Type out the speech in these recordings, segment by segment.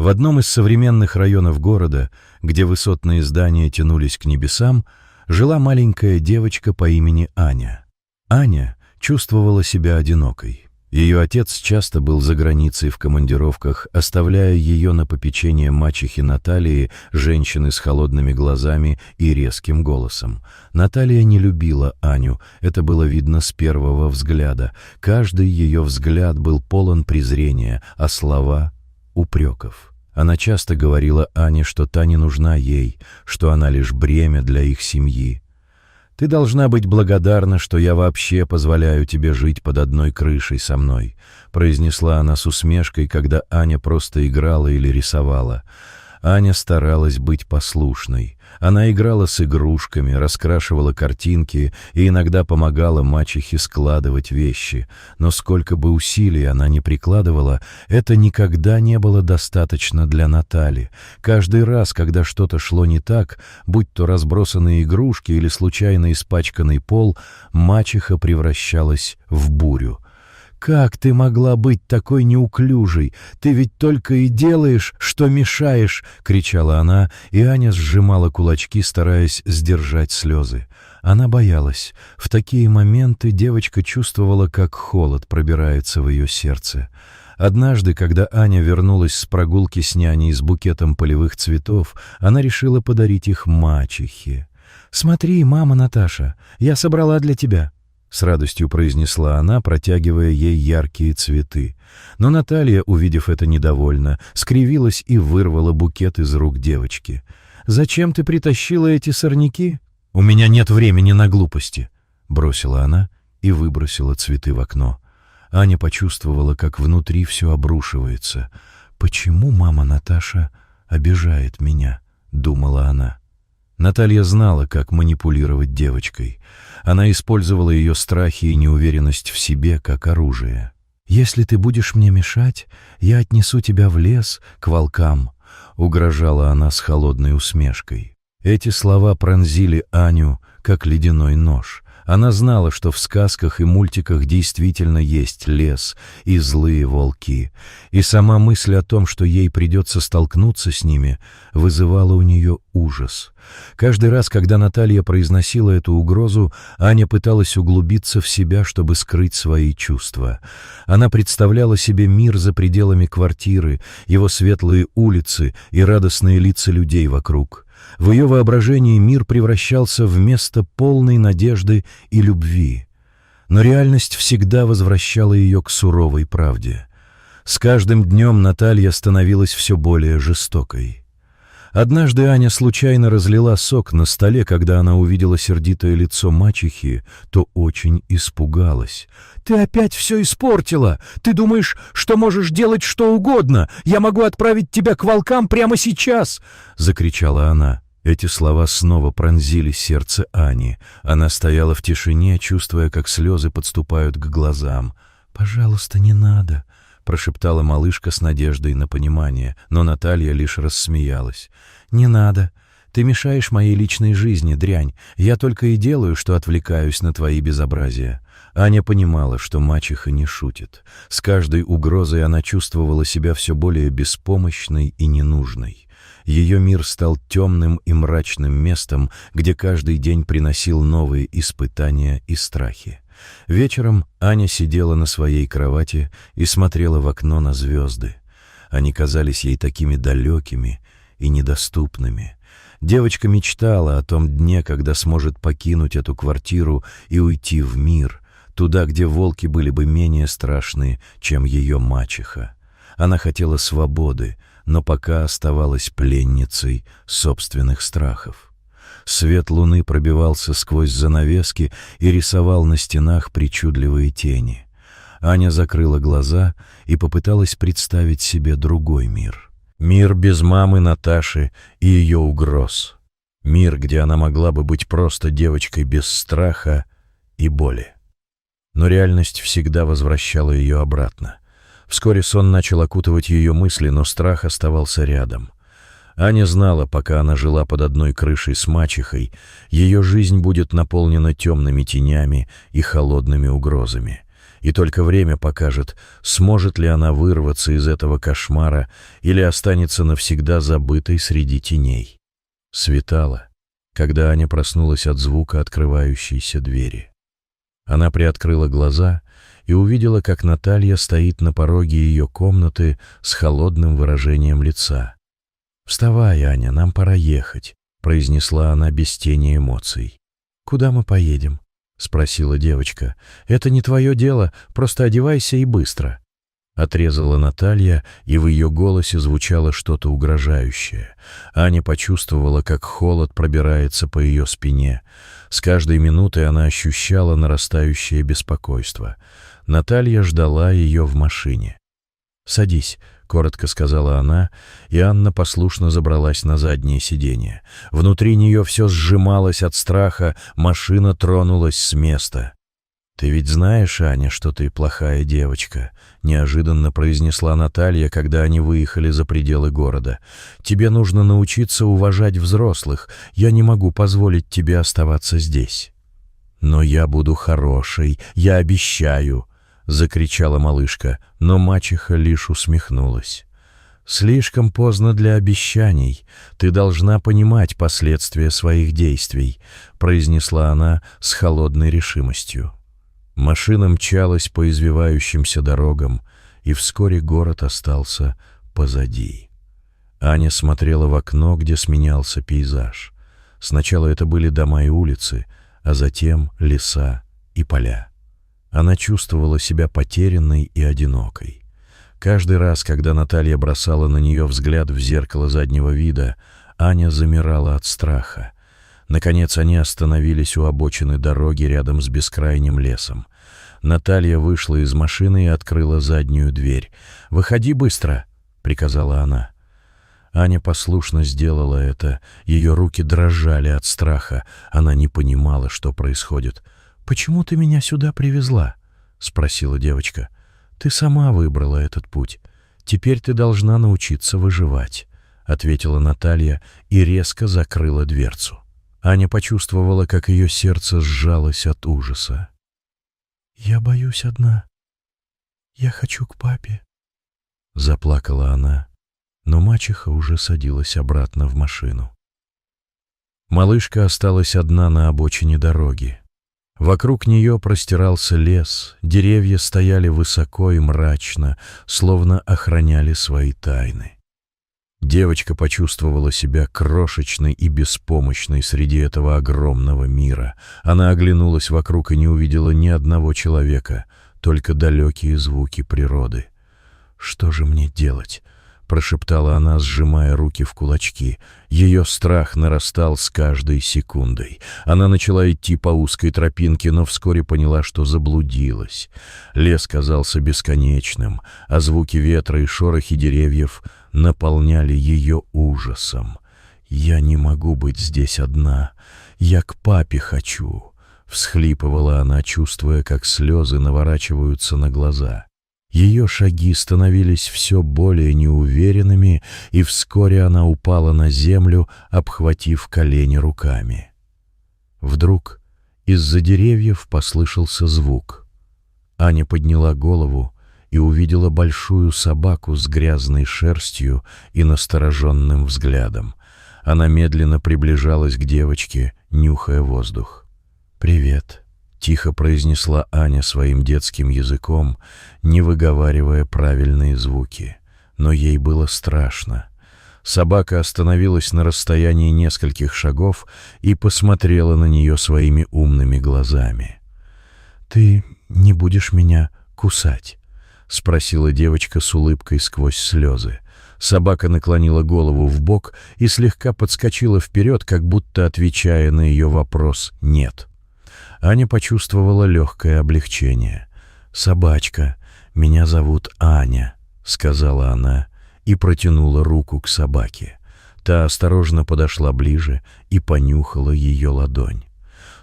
В одном из современных районов города, где высотные здания тянулись к небесам, жила маленькая девочка по имени Аня. Аня чувствовала себя одинокой. Ее отец часто был за границей в командировках, оставляя ее на попечение мачехи Натальи, женщины с холодными глазами и резким голосом. Наталья не любила Аню, это было видно с первого взгляда. Каждый ее взгляд был полон презрения, а слова — упреков. Она часто говорила Ане, что та не нужна ей, что она лишь бремя для их семьи. «Ты должна быть благодарна, что я вообще позволяю тебе жить под одной крышей со мной», произнесла она с усмешкой, когда Аня просто играла или рисовала. Аня старалась быть послушной. Она играла с игрушками, раскрашивала картинки и иногда помогала мачехе складывать вещи. Но сколько бы усилий она ни прикладывала, это никогда не было достаточно для Натальи. Каждый раз, когда что-то шло не так, будь то разбросанные игрушки или случайно испачканный пол, мачеха превращалась в бурю. «Как ты могла быть такой неуклюжей? Ты ведь только и делаешь, что мешаешь!» — кричала она, и Аня сжимала кулачки, стараясь сдержать слезы. Она боялась. В такие моменты девочка чувствовала, как холод пробирается в ее сердце. Однажды, когда Аня вернулась с прогулки с няней с букетом полевых цветов, она решила подарить их мачехе. «Смотри, мама Наташа, я собрала для тебя», — с радостью произнесла она, протягивая ей яркие цветы. Но Наталья, увидев это недовольно, скривилась и вырвала букет из рук девочки. «Зачем ты притащила эти сорняки?» «У меня нет времени на глупости», — бросила она и выбросила цветы в окно. Аня почувствовала, как внутри все обрушивается. «Почему мама Наташа обижает меня?» — думала она. Наталья знала, как манипулировать девочкой. Она использовала ее страхи и неуверенность в себе как оружие. «Если ты будешь мне мешать, я отнесу тебя в лес к волкам», — угрожала она с холодной усмешкой. Эти слова пронзили Аню, как ледяной нож. Она знала, что в сказках и мультиках действительно есть лес и злые волки, и сама мысль о том, что ей придется столкнуться с ними, вызывала у нее ужас. Каждый раз, когда Наталья произносила эту угрозу, Аня пыталась углубиться в себя, чтобы скрыть свои чувства. Она представляла себе мир за пределами квартиры, его светлые улицы и радостные лица людей вокруг. В ее воображении мир превращался в место полной надежды и любви. Но реальность всегда возвращала ее к суровой правде. С каждым днем Наталья становилась все более жестокой. Однажды Аня случайно разлила сок на столе, когда она увидела сердитое лицо мачехи, то очень испугалась. «Ты опять все испортила! Ты думаешь, что можешь делать что угодно! Я могу отправить тебя к волкам прямо сейчас!» — закричала она. Эти слова снова пронзили сердце Ани. Она стояла в тишине, чувствуя, как слезы подступают к глазам. «Пожалуйста, не надо», — прошептала малышка с надеждой на понимание, но Наталья лишь рассмеялась. «Не надо. Ты мешаешь моей личной жизни, дрянь. Я только и делаю, что отвлекаюсь на твои безобразия». Аня понимала, что мачеха не шутит. С каждой угрозой она чувствовала себя все более беспомощной и ненужной. Ее мир стал темным и мрачным местом, где каждый день приносил новые испытания и страхи. Вечером Аня сидела на своей кровати и смотрела в окно на звезды. Они казались ей такими далекими и недоступными. Девочка мечтала о том дне, когда сможет покинуть эту квартиру и уйти в мир, туда, где волки были бы менее страшны, чем ее мачеха. Она хотела свободы, но пока оставалась пленницей собственных страхов. Свет луны пробивался сквозь занавески и рисовал на стенах причудливые тени. Аня закрыла глаза и попыталась представить себе другой мир. Мир без мамы Наташи и ее угроз. Мир, где она могла бы быть просто девочкой без страха и боли. Но реальность всегда возвращала ее обратно. Вскоре сон начал окутывать ее мысли, но страх оставался рядом. Аня знала, пока она жила под одной крышей с мачехой, ее жизнь будет наполнена темными тенями и холодными угрозами. И только время покажет, сможет ли она вырваться из этого кошмара или останется навсегда забытой среди теней. Светало, когда Аня проснулась от звука открывающейся двери. Она приоткрыла глаза и увидела, как Наталья стоит на пороге ее комнаты с холодным выражением лица. «Вставай, Аня, нам пора ехать», — произнесла она без тени эмоций. «Куда мы поедем?» — спросила девочка. «Это не твое дело, просто одевайся и быстро». Отрезала Наталья, и в ее голосе звучало что-то угрожающее. Аня почувствовала, как холод пробирается по ее спине. С каждой минутой она ощущала нарастающее беспокойство. Наталья ждала ее в машине. «Садись», — коротко сказала она, и Анна послушно забралась на заднее сиденье. Внутри нее все сжималось от страха, машина тронулась с места. «Ты ведь знаешь, Аня, что ты плохая девочка», — неожиданно произнесла Наталья, когда они выехали за пределы города. «Тебе нужно научиться уважать взрослых. Я не могу позволить тебе оставаться здесь». «Но я буду хорошей, я обещаю», — закричала малышка, но мачеха лишь усмехнулась. «Слишком поздно для обещаний. Ты должна понимать последствия своих действий», — произнесла она с холодной решимостью. Машина мчалась по извивающимся дорогам, и вскоре город остался позади. Аня смотрела в окно, где сменялся пейзаж. Сначала это были дома и улицы, а затем леса и поля. Она чувствовала себя потерянной и одинокой. Каждый раз, когда Наталья бросала на нее взгляд в зеркало заднего вида, Аня замирала от страха. Наконец они остановились у обочины дороги рядом с бескрайним лесом. Наталья вышла из машины и открыла заднюю дверь. «Выходи быстро!» — приказала она. Аня послушно сделала это. Ее руки дрожали от страха. Она не понимала, что происходит. «Почему ты меня сюда привезла?» — спросила девочка. «Ты сама выбрала этот путь. Теперь ты должна научиться выживать», — ответила Наталья и резко закрыла дверцу. Аня почувствовала, как ее сердце сжалось от ужаса. «Я боюсь одна. Я хочу к папе», — заплакала она, но мачеха уже садилась обратно в машину. Малышка осталась одна на обочине дороги. Вокруг нее простирался лес, деревья стояли высоко и мрачно, словно охраняли свои тайны. Девочка почувствовала себя крошечной и беспомощной среди этого огромного мира. Она оглянулась вокруг и не увидела ни одного человека, только далекие звуки природы. «Что же мне делать?» — прошептала она, сжимая руки в кулачки. Ее страх нарастал с каждой секундой. Она начала идти по узкой тропинке, но вскоре поняла, что заблудилась. Лес казался бесконечным, а звуки ветра и шорохи деревьев наполняли ее ужасом. «Я не могу быть здесь одна. Я к папе хочу», — всхлипывала она, чувствуя, как слезы наворачиваются на глаза. Ее шаги становились все более неуверенными, и вскоре она упала на землю, обхватив колени руками. Вдруг из-за деревьев послышался звук. Аня подняла голову и увидела большую собаку с грязной шерстью и настороженным взглядом. Она медленно приближалась к девочке, нюхая воздух. «Привет», — тихо произнесла Аня своим детским языком, не выговаривая правильные звуки. Но ей было страшно. Собака остановилась на расстоянии нескольких шагов и посмотрела на нее своими умными глазами. «Ты не будешь меня кусать?» — спросила девочка с улыбкой сквозь слезы. Собака наклонила голову вбок и слегка подскочила вперед, как будто отвечая на ее вопрос «нет». Аня почувствовала легкое облегчение. «Собачка, меня зовут Аня», — сказала она и протянула руку к собаке. Та осторожно подошла ближе и понюхала ее ладонь.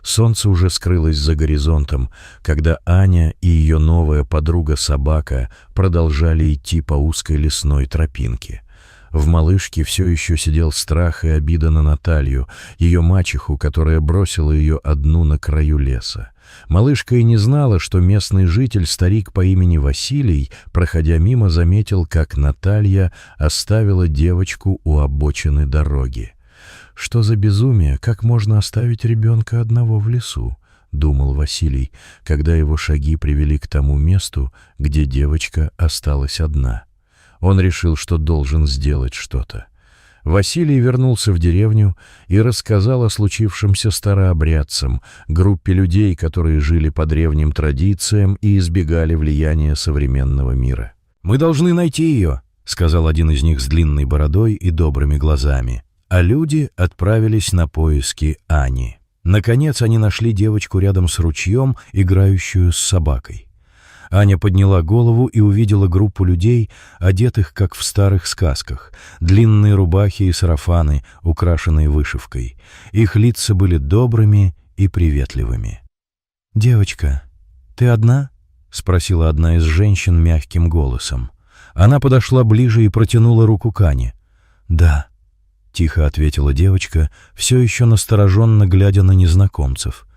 Солнце уже скрылось за горизонтом, когда Аня и ее новая подруга-собака продолжали идти по узкой лесной тропинке. В малышке все еще сидел страх и обида на Наталью, ее мачеху, которая бросила ее одну на краю леса. Малышка и не знала, что местный житель, старик по имени Василий, проходя мимо, заметил, как Наталья оставила девочку у обочины дороги. «Что за безумие? Как можно оставить ребенка одного в лесу?» — думал Василий, когда его шаги привели к тому месту, где девочка осталась одна. Он решил, что должен сделать что-то. Василий вернулся в деревню и рассказал о случившемся старообрядцам, группе людей, которые жили по древним традициям и избегали влияния современного мира. «Мы должны найти ее», — сказал один из них с длинной бородой и добрыми глазами. А люди отправились на поиски Ани. Наконец они нашли девочку рядом с ручьем, играющую с собакой. Аня подняла голову и увидела группу людей, одетых, как в старых сказках, длинные рубахи и сарафаны, украшенные вышивкой. Их лица были добрыми и приветливыми. «Девочка, ты одна?» — спросила одна из женщин мягким голосом. Она подошла ближе и протянула руку к Ане. «Да», — тихо ответила девочка, все еще настороженно глядя на незнакомцев.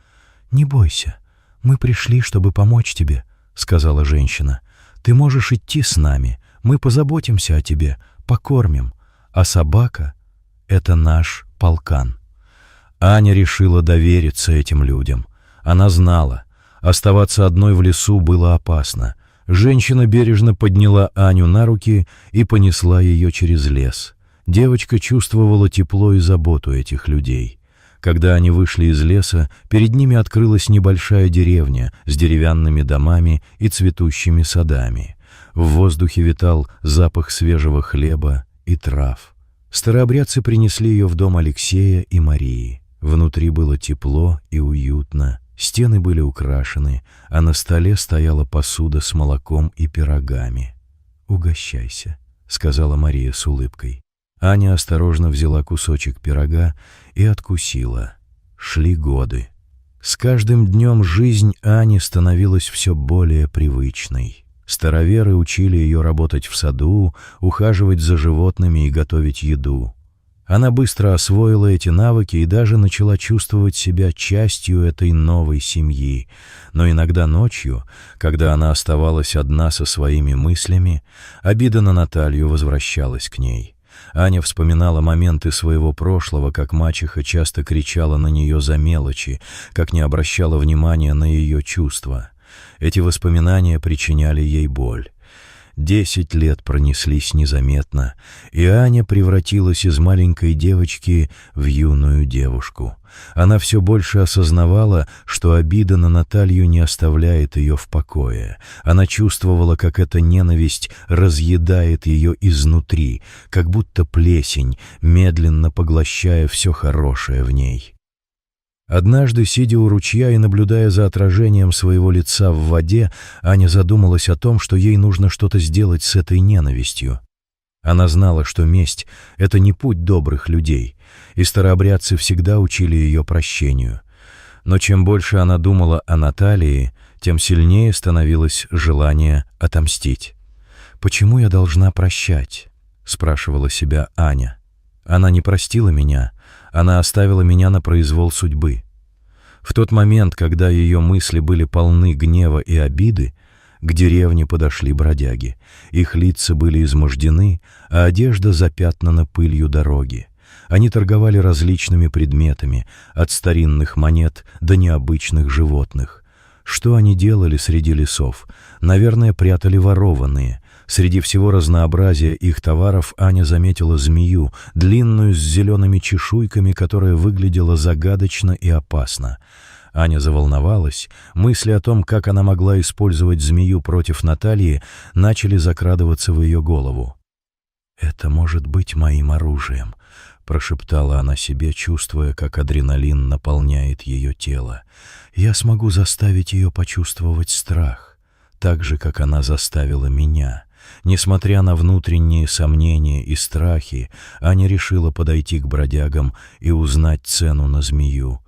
«Не бойся, мы пришли, чтобы помочь тебе», — сказала женщина. «Ты можешь идти с нами, мы позаботимся о тебе, покормим, а собака — это наш полкан». Аня решила довериться этим людям. Она знала, оставаться одной в лесу было опасно. Женщина бережно подняла Аню на руки и понесла ее через лес. Девочка чувствовала тепло и заботу этих людей. Когда они вышли из леса, перед ними открылась небольшая деревня с деревянными домами и цветущими садами. В воздухе витал запах свежего хлеба и трав. Старообрядцы принесли ее в дом Алексея и Марии. Внутри было тепло и уютно, стены были украшены, а на столе стояла посуда с молоком и пирогами. «Угощайся», — сказала Мария с улыбкой. Аня осторожно взяла кусочек пирога и откусила. Шли годы. С каждым днем жизнь Ани становилась все более привычной. Староверы учили ее работать в саду, ухаживать за животными и готовить еду. Она быстро освоила эти навыки и даже начала чувствовать себя частью этой новой семьи. Но иногда ночью, когда она оставалась одна со своими мыслями, обида на Наталью возвращалась к ней. Аня вспоминала моменты своего прошлого, как мачеха часто кричала на нее за мелочи, как не обращала внимания на ее чувства. Эти воспоминания причиняли ей боль. 10 лет пронеслись незаметно, и Аня превратилась из маленькой девочки в юную девушку. Она все больше осознавала, что обида на Наталью не оставляет ее в покое. Она чувствовала, как эта ненависть разъедает ее изнутри, как будто плесень, медленно поглощая все хорошее в ней. Однажды, сидя у ручья и наблюдая за отражением своего лица в воде, Аня задумалась о том, что ей нужно что-то сделать с этой ненавистью. Она знала, что месть — это не путь добрых людей, и старообрядцы всегда учили ее прощению. Но чем больше она думала о Наталье, тем сильнее становилось желание отомстить. «Почему я должна прощать?» — спрашивала себя Аня. «Она не простила меня, она оставила меня на произвол судьбы». В тот момент, когда ее мысли были полны гнева и обиды, к деревне подошли бродяги. Их лица были измождены, а одежда запятнана пылью дороги. Они торговали различными предметами, от старинных монет до необычных животных. Что они делали среди лесов? Наверное, прятали ворованные. Среди всего разнообразия их товаров Аня заметила змею, длинную с зелеными чешуйками, которая выглядела загадочно и опасно. Аня заволновалась. Мысли о том, как она могла использовать змею против Натальи, начали закрадываться в ее голову. «Это может быть моим оружием», — прошептала она себе, чувствуя, как адреналин наполняет ее тело. «Я смогу заставить ее почувствовать страх, так же, как она заставила меня». Несмотря на внутренние сомнения и страхи, Аня решила подойти к бродягам и узнать цену на змею.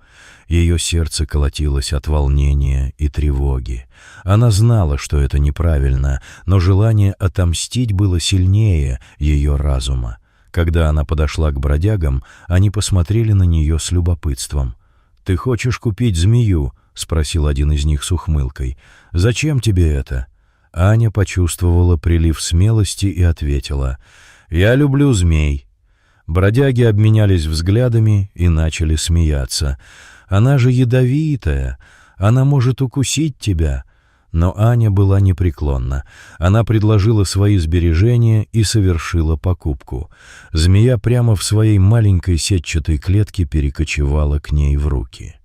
Ее сердце колотилось от волнения и тревоги. Она знала, что это неправильно, но желание отомстить было сильнее ее разума. Когда она подошла к бродягам, они посмотрели на нее с любопытством. «Ты хочешь купить змею?» — спросил один из них с ухмылкой. «Зачем тебе это?» Аня почувствовала прилив смелости и ответила: «Я люблю змей». Бродяги обменялись взглядами и начали смеяться. «Она же ядовитая, она может укусить тебя». Но Аня была непреклонна. Она предложила свои сбережения и совершила покупку. Змея прямо в своей маленькой сетчатой клетке перекочевала к ней в руки.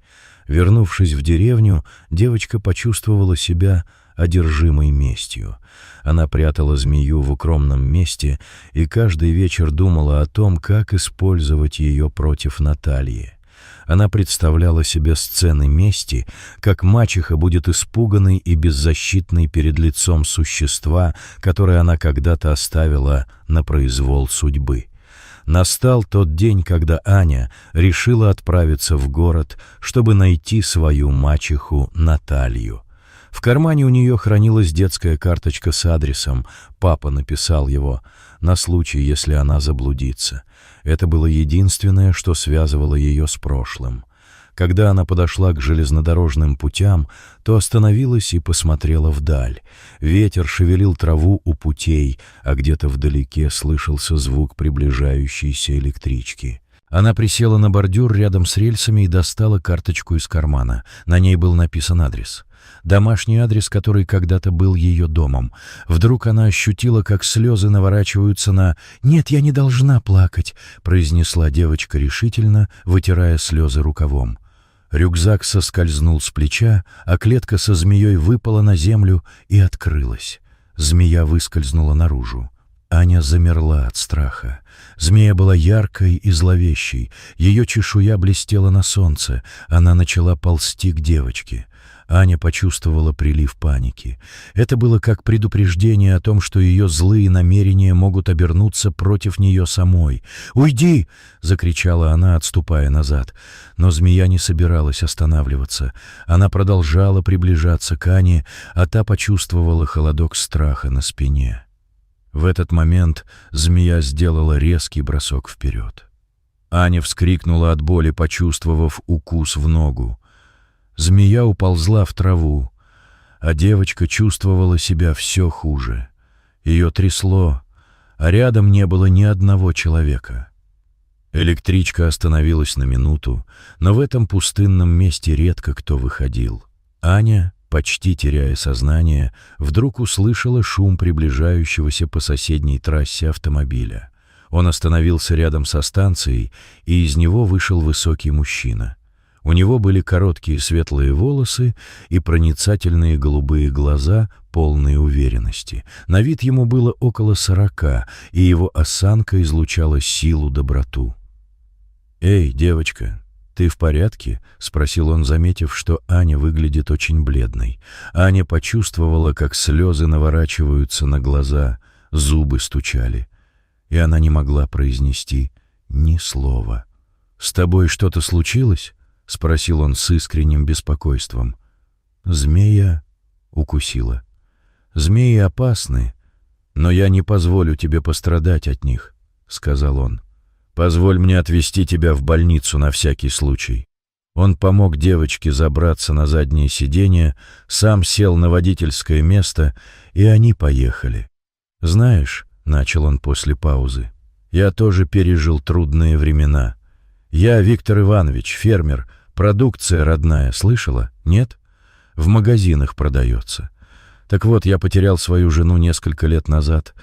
Вернувшись в деревню, девочка почувствовала себя одержимой местью. Она прятала змею в укромном месте и каждый вечер думала о том, как использовать ее против Натальи. Она представляла себе сцены мести, как мачеха будет испуганной и беззащитной перед лицом существа, которое она когда-то оставила на произвол судьбы. Настал тот день, когда Аня решила отправиться в город, чтобы найти свою мачеху Наталью. В кармане у нее хранилась детская карточка с адресом. Папа написал его на случай, если она заблудится. Это было единственное, что связывало ее с прошлым. Когда она подошла к железнодорожным путям, то остановилась и посмотрела вдаль. Ветер шевелил траву у путей, а где-то вдалеке слышался звук приближающейся электрички. Она присела на бордюр рядом с рельсами и достала карточку из кармана. На ней был написан адрес. Домашний адрес, который когда-то был ее домом. Вдруг она ощутила, как слезы наворачиваются на «Нет, я не должна плакать», — произнесла девочка решительно, вытирая слезы рукавом. Рюкзак соскользнул с плеча, а клетка со змеей выпала на землю и открылась. Змея выскользнула наружу. Аня замерла от страха. Змея была яркой и зловещей. Ее чешуя блестела на солнце. Она начала ползти к девочке. Аня почувствовала прилив паники. Это было как предупреждение о том, что ее злые намерения могут обернуться против нее самой. «Уйди!» — закричала она, отступая назад. Но змея не собиралась останавливаться. Она продолжала приближаться к Ане, а та почувствовала холодок страха на спине. В этот момент змея сделала резкий бросок вперед. Аня вскрикнула от боли, почувствовав укус в ногу. Змея уползла в траву, а девочка чувствовала себя все хуже. Ее трясло, а рядом не было ни одного человека. Электричка остановилась на минуту, но в этом пустынном месте редко кто выходил. Аня, почти теряя сознание, вдруг услышала шум приближающегося по соседней трассе автомобиля. Он остановился рядом со станцией, и из него вышел высокий мужчина. У него были короткие светлые волосы и проницательные голубые глаза, полные уверенности. На вид ему было около 40, и его осанка излучала силу, доброту. «Эй, девочка, ты в порядке?» — спросил он, заметив, что Аня выглядит очень бледной. Аня почувствовала, как слезы наворачиваются на глаза, зубы стучали, и она не могла произнести ни слова. «С тобой что-то случилось?» — спросил он с искренним беспокойством. «Змея укусила. Змеи опасны, но я не позволю тебе пострадать от них», — сказал он. «Позволь мне отвезти тебя в больницу на всякий случай». Он помог девочке забраться на заднее сиденье, сам сел на водительское место, и они поехали. «Знаешь», — начал он после паузы, — «я тоже пережил трудные времена. Я Виктор Иванович, фермер, продукция родная, слышала? Нет? В магазинах продается. Так вот, я потерял свою жену несколько лет назад,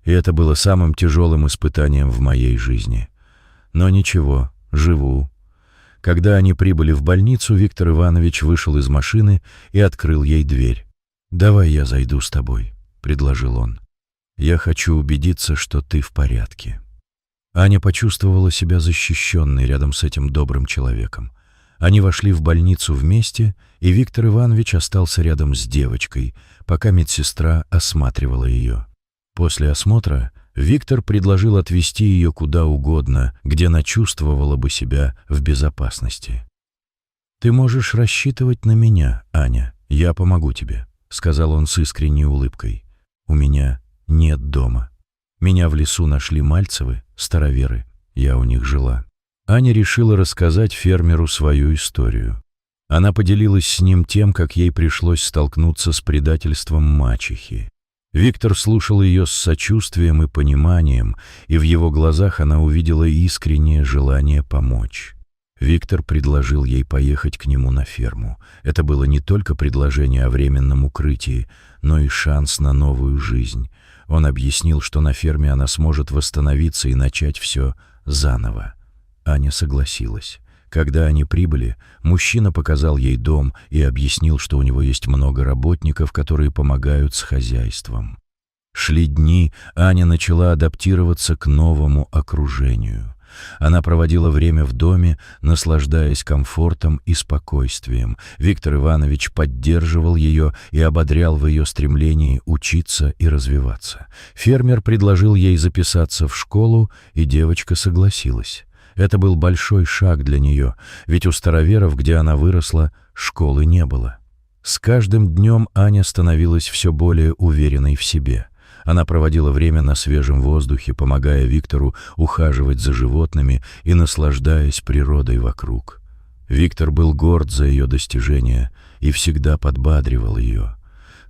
и это было самым тяжелым испытанием в моей жизни. Но ничего, живу». Когда они прибыли в больницу, Виктор Иванович вышел из машины и открыл ей дверь. «Давай я зайду с тобой», — предложил он. «Я хочу убедиться, что ты в порядке». Аня почувствовала себя защищенной рядом с этим добрым человеком. Они вошли в больницу вместе, и Виктор Иванович остался рядом с девочкой, пока медсестра осматривала ее. После осмотра Виктор предложил отвезти ее куда угодно, где она чувствовала бы себя в безопасности. «Ты можешь рассчитывать на меня, Аня, я помогу тебе», — сказал он с искренней улыбкой. «У меня нет дома». Меня в лесу нашли Мальцевы, староверы. Я у них жила. Аня решила рассказать фермеру свою историю. Она поделилась с ним тем, как ей пришлось столкнуться с предательством мачехи. Виктор слушал ее с сочувствием и пониманием, и в его глазах она увидела искреннее желание помочь. Виктор предложил ей поехать к нему на ферму. Это было не только предложение о временном укрытии, но и шанс на новую жизнь. Он объяснил, что на ферме она сможет восстановиться и начать все заново. Аня согласилась. Когда они прибыли, мужчина показал ей дом и объяснил, что у него есть много работников, которые помогают с хозяйством. Шли дни, Аня начала адаптироваться к новому окружению. Она проводила время в доме, наслаждаясь комфортом и спокойствием. Виктор Иванович поддерживал ее и ободрял в ее стремлении учиться и развиваться. Фермер предложил ей записаться в школу, и девочка согласилась. Это был большой шаг для нее, ведь у староверов, где она выросла, школы не было. С каждым днем Аня становилась все более уверенной в себе. Она проводила время на свежем воздухе, помогая Виктору ухаживать за животными и наслаждаясь природой вокруг. Виктор был горд за ее достижения и всегда подбадривал ее.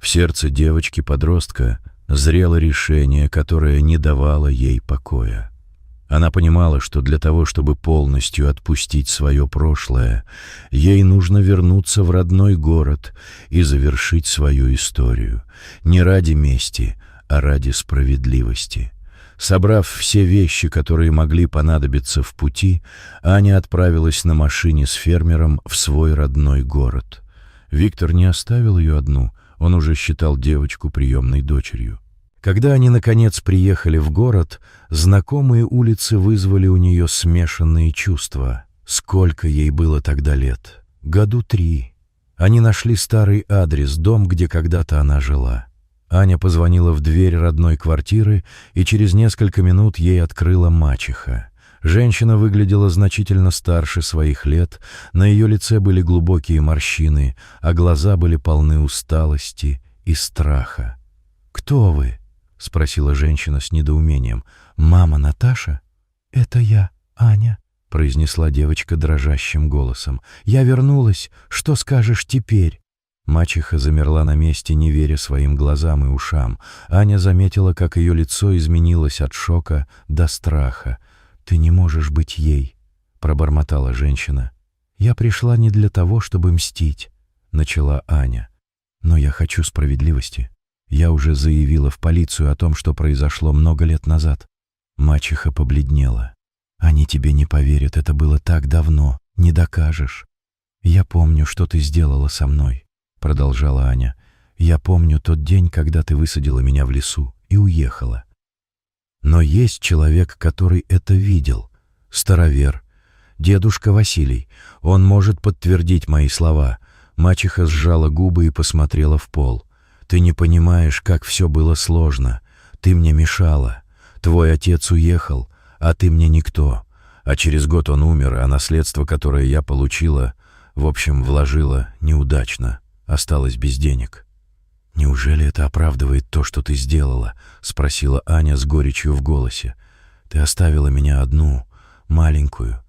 В сердце девочки-подростка зрело решение, которое не давало ей покоя. Она понимала, что для того, чтобы полностью отпустить свое прошлое, ей нужно вернуться в родной город и завершить свою историю. Не ради мести, а ради справедливости. Собрав все вещи, которые могли понадобиться в пути, Аня отправилась на машине с фермером в свой родной город. Виктор не оставил ее одну, он уже считал девочку приемной дочерью. Когда они, наконец, приехали в город, знакомые улицы вызвали у нее смешанные чувства. Сколько ей было тогда лет? 3 года. Они нашли старый адрес, дом, где когда-то она жила. Аня позвонила в дверь родной квартиры, и через несколько минут ей открыла мачеха. Женщина выглядела значительно старше своих лет, на ее лице были глубокие морщины, а глаза были полны усталости и страха. «Кто вы?» — спросила женщина с недоумением. «Мама Наташа?» «Это я, Аня», — произнесла девочка дрожащим голосом. «Я вернулась. Что скажешь теперь?» Мачеха замерла на месте, не веря своим глазам и ушам. Аня заметила, как ее лицо изменилось от шока до страха. «Ты не можешь быть ей», — пробормотала женщина. «Я пришла не для того, чтобы мстить», — начала Аня. «Но я хочу справедливости. Я уже заявила в полицию о том, что произошло много лет назад». Мачеха побледнела. «Они тебе не поверят, это было так давно, не докажешь». «Я помню, что ты сделала со мной», — продолжала Аня. «Я помню тот день, когда ты высадила меня в лесу и уехала. Но есть человек, который это видел. Старовер. Дедушка Василий. Он может подтвердить мои слова». Мачеха сжала губы и посмотрела в пол. «Ты не понимаешь, как все было сложно. Ты мне мешала. Твой отец уехал, а ты мне никто. А через год он умер, а наследство, которое я получила, в общем, вложила неудачно. Осталась без денег». «Неужели это оправдывает то, что ты сделала?» — спросила Аня с горечью в голосе. «Ты оставила меня одну, маленькую,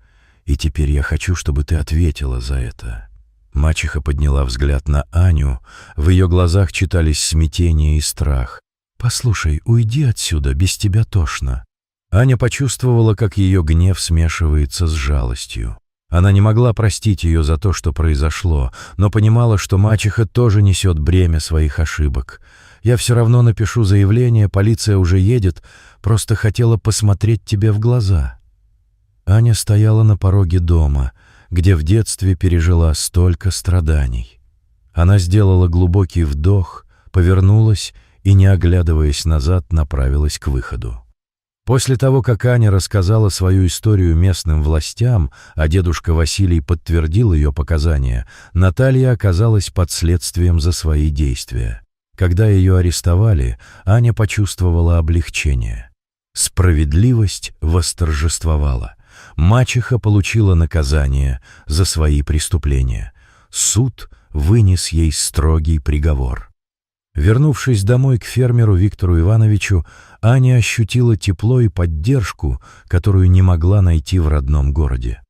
и теперь я хочу, чтобы ты ответила за это». Мачеха подняла взгляд на Аню, в ее глазах читались смятение и страх. «Послушай, уйди отсюда, без тебя тошно». Аня почувствовала, как ее гнев смешивается с жалостью. Она не могла простить ее за то, что произошло, но понимала, что мачеха тоже несет бремя своих ошибок. «Я все равно напишу заявление, полиция уже едет, просто хотела посмотреть тебе в глаза». Аня стояла на пороге дома, где в детстве пережила столько страданий. Она сделала глубокий вдох, повернулась и, не оглядываясь назад, направилась к выходу. После того, как Аня рассказала свою историю местным властям, а дедушка Василий подтвердил ее показания, Наталья оказалась под следствием за свои действия. Когда ее арестовали, Аня почувствовала облегчение. Справедливость восторжествовала. Мачеха получила наказание за свои преступления. Суд вынес ей строгий приговор. Вернувшись домой к фермеру Виктору Ивановичу, Аня ощутила тепло и поддержку, которую не могла найти в родном городе.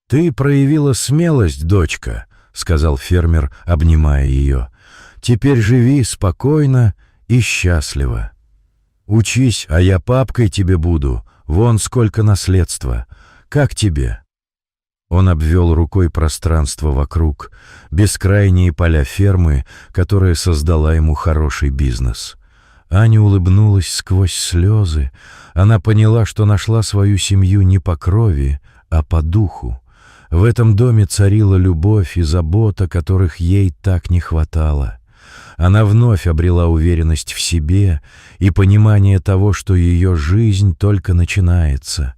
«Ты проявила смелость, дочка», — сказал фермер, обнимая ее. «Теперь живи спокойно и счастливо. Учись, а я папкой тебе буду. Вон сколько наследства. Как тебе?» Он обвел рукой пространство вокруг, бескрайние поля фермы, которая создала ему хороший бизнес. Аня улыбнулась сквозь слезы. Она поняла, что нашла свою семью не по крови, а по духу. В этом доме царила любовь и забота, которых ей так не хватало. Она вновь обрела уверенность в себе и понимание того, что ее жизнь только начинается.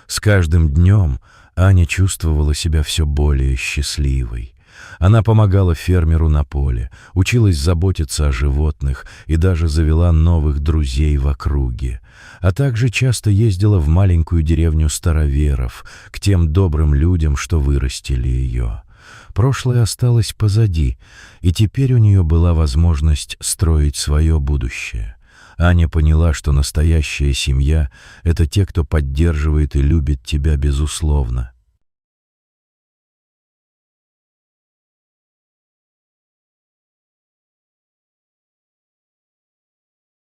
С каждым днем Аня чувствовала себя все более счастливой. Она помогала фермеру на поле, училась заботиться о животных и даже завела новых друзей в округе, а также часто ездила в маленькую деревню староверов, к тем добрым людям, что вырастили ее. Прошлое осталось позади, и теперь у нее была возможность строить свое будущее. Аня поняла, что настоящая семья — это те, кто поддерживает и любит тебя безусловно.